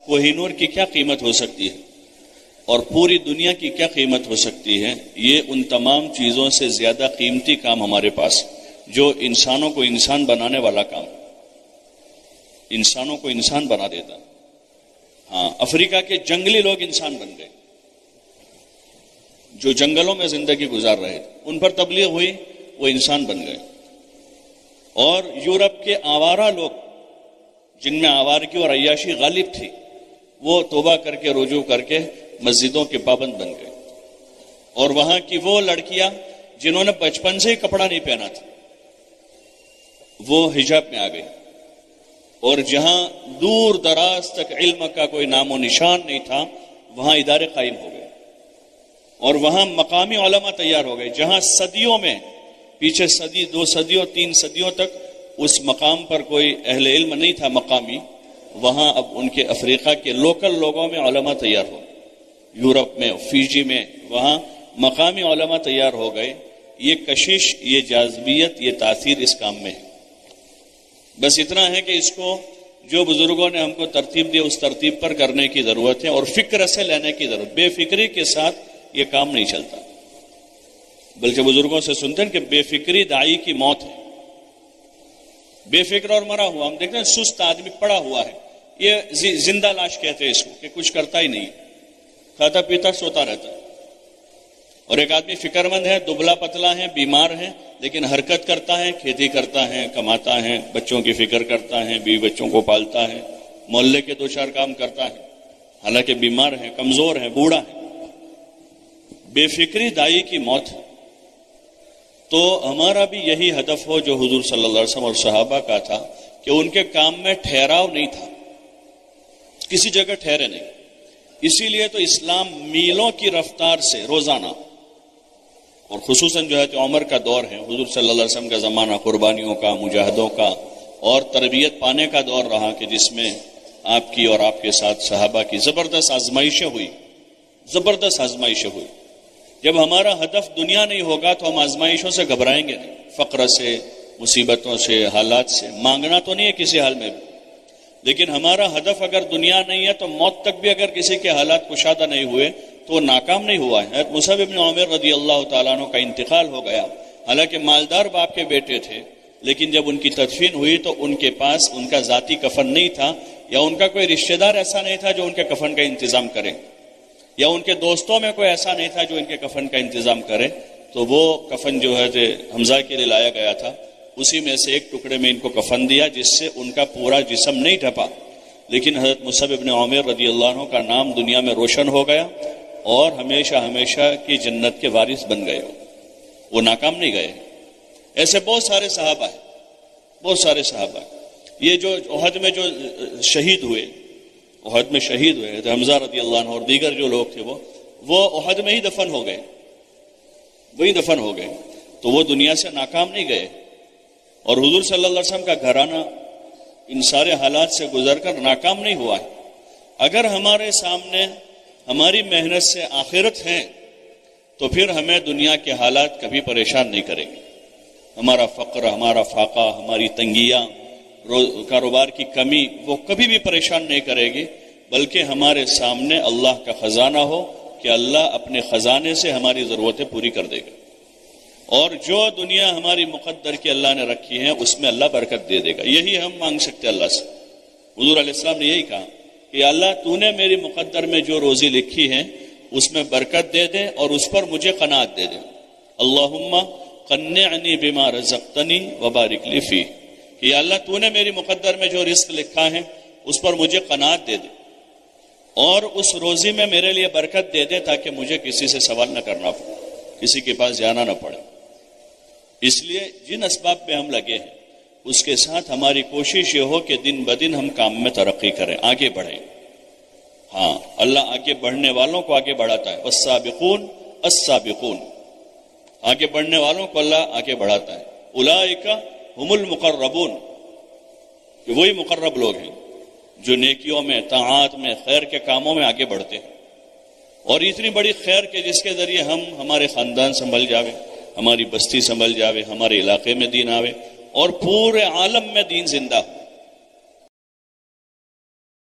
کوہ نور کی کیا قیمت ہو سکتی ہے اور پوری دنیا کی کیا قیمت ہو سکتی ہے؟ یہ ان تمام چیزوں سے زیادہ قیمتی کام ہمارے پاس، جو انسانوں کو انسان بنانے والا کام، انسانوں کو انسان بنا دیتا۔ ہاں، افریقہ کے جنگلی لوگ انسان بن گئے، جو جنگلوں میں زندگی گزار رہے تھے، ان پر تبلیغ ہوئی، وہ انسان بن گئے۔ اور یورپ کے آوارہ لوگ، جن میں آوارگی اور عیاشی غالب تھی، وہ توبہ کر کے رجوع کر کے مسجدوں کے پابند بن گئے۔ اور وہاں کی وہ لڑکیاں جنہوں نے بچپن سے ہی کپڑا نہیں پہنا تھا، وہ حجاب میں آ گئی۔ اور جہاں دور دراز تک علم کا کوئی نام و نشان نہیں تھا، وہاں ادارے قائم ہو گئے، اور وہاں مقامی علماء تیار ہو گئے۔ جہاں صدیوں میں، پیچھے صدی، 2 صدیوں، 3 صدیوں تک اس مقام پر کوئی اہل علم نہیں تھا مقامی، وہاں اب ان کے افریقہ کے لوکل لوگوں میں علماء تیار ہو گئے۔ یورپ میں، فیجی میں، وہاں مقامی علماء تیار ہو گئے۔ یہ کشش، یہ جاذبیت، یہ تاثیر اس کام میں ہے۔ بس اتنا ہے کہ اس کو جو بزرگوں نے ہم کو ترتیب دی، اس ترتیب پر کرنے کی ضرورت ہے، اور فکر سے لینے کی ضرورت۔ بے فکری کے ساتھ یہ کام نہیں چلتا، بلکہ بزرگوں سے سنتے ہیں کہ بے فکری داعی کی موت ہے۔ بے فکر اور مرا ہوا، ہم دیکھتے ہیں سست آدمی پڑا ہوا ہے، یہ زندہ لاش کہتے ہیں اس کو، کہ کچھ کرتا ہی نہیں، کھاتا پیتا سوتا رہتا ہے۔ اور ایک آدمی فکر مند ہے، دبلا پتلا ہے، بیمار ہے، لیکن حرکت کرتا ہے، کھیتی کرتا ہے، کماتا ہے، بچوں کی فکر کرتا ہے، بیوی بچوں کو پالتا ہے، محلے کے 2-4 کام کرتا ہے، حالانکہ بیمار ہے، کمزور ہے، بوڑھا ہے۔ بے فکری دائی کی موت ہے۔ تو ہمارا بھی یہی ہدف ہو جو حضور صلی اللہ علیہ وسلم اور صحابہ کا تھا، کہ ان کے کام میں ٹھہراؤ نہیں تھا، کسی جگہ ٹھہرے نہیں۔ اسی لیے تو اسلام میلوں کی رفتار سے روزانہ، اور خصوصاً جو ہے تو عمر کا دور ہے، حضور صلی اللہ علیہ وسلم کا زمانہ قربانیوں کا، مجاہدوں کا اور تربیت پانے کا دور رہا، کہ جس میں آپ کی اور آپ کے ساتھ صحابہ کی زبردست آزمائشیں ہوئی، زبردست آزمائشیں ہوئی۔ جب ہمارا ہدف دنیا نہیں ہوگا تو ہم آزمائشوں سے گھبرائیں گے نہیں، فقر سے، مصیبتوں سے، حالات سے۔ مانگنا تو نہیں ہے کسی حال میں بھی، لیکن ہمارا ہدف اگر دنیا نہیں ہے تو موت تک بھی اگر کسی کے حالات کشادہ نہیں ہوئے تو وہ ناکام نہیں ہوا ہے۔ مصعب بن عمیر رضی اللہ تعالیٰ عنہ کا انتقال ہو گیا، حالانکہ مالدار باپ کے بیٹے تھے، لیکن جب ان کی تدفین ہوئی تو ان کے پاس ان کا ذاتی کفن نہیں تھا، یا ان کا کوئی رشتہ دار ایسا نہیں تھا جو ان کے کفن کا انتظام کرے، یا ان کے دوستوں میں کوئی ایسا نہیں تھا جو ان کے کفن کا انتظام کرے۔ تو وہ کفن جو ہے حمزہ کے لیے لایا گیا تھا، اسی میں سے ایک ٹکڑے میں ان کو کفن دیا، جس سے ان کا پورا جسم نہیں ڈھپا، لیکن حضرت مصعب بن عمیر رضی اللہ عنہ کا نام دنیا میں روشن ہو گیا، اور ہمیشہ ہمیشہ کی جنت کے وارث بن گئے، وہ ناکام نہیں گئے۔ ایسے بہت سارے صحابہ ہیں، بہت سارے صحابہ ہیں۔ یہ جو احد میں جو شہید ہوئے، احد میں شہید ہوئے تو حمزہ رضی اللہ عنہ اور دیگر جو لوگ تھے، وہ احد میں ہی دفن ہو گئے، وہی دفن ہو گئے، تو وہ دنیا سے ناکام نہیں گئے۔ اور حضور صلی اللہ علیہ وسلم کا گھرانہ ان سارے حالات سے گزر کر ناکام نہیں ہوا ہے۔ اگر ہمارے سامنے ہماری محنت سے آخرت ہے تو پھر ہمیں دنیا کے حالات کبھی پریشان نہیں کریں گے۔ ہمارا فقر، ہمارا فاقہ، ہماری تنگیاں، کاروبار کی کمی، وہ کبھی بھی پریشان نہیں کرے گی، بلکہ ہمارے سامنے اللہ کا خزانہ ہو کہ اللہ اپنے خزانے سے ہماری ضرورتیں پوری کر دے گا، اور جو دنیا ہماری مقدر کی اللہ نے رکھی ہے اس میں اللہ برکت دے دے گا۔ یہی ہم مانگ سکتے اللہ سے۔ حضور علیہ السلام نے یہی کہا کہ اللہ تو نے میری مقدر میں جو روزی لکھی ہے اس میں برکت دے دے، اور اس پر مجھے قناعت دے دے۔ اللہم قنعنی بما رزقتنی وبارک لی فیہ، کہ یا اللہ تو نے میری مقدر میں جو رزق لکھا ہے اس پر مجھے قناعت دے دے، اور اس روزی میں میرے لیے برکت دے دے، تاکہ مجھے کسی سے سوال نہ کرنا پڑے، کسی کے پاس جانا نہ پڑے۔ اس لیے جن اسباب پہ ہم لگے ہیں اس کے ساتھ ہماری کوشش یہ ہو کہ دن بدن ہم کام میں ترقی کریں، آگے بڑھیں۔ ہاں، اللہ آگے بڑھنے والوں کو آگے بڑھاتا ہے، والسابقون السابقون، آگے بڑھنے والوں کو اللہ آگے بڑھاتا ہے۔ اولئک ہم المقربون، کہ وہی مقرب لوگ ہیں جو نیکیوں میں، طاعات میں، خیر کے کاموں میں آگے بڑھتے ہیں۔ اور اتنی بڑی خیر کہ جس کے ذریعے ہم ہمارے خاندان سنبھل جاوے، ہماری بستی سنبھل جاوے، ہمارے علاقے میں دین آوے، اور پورے عالم میں دین زندہ ہو۔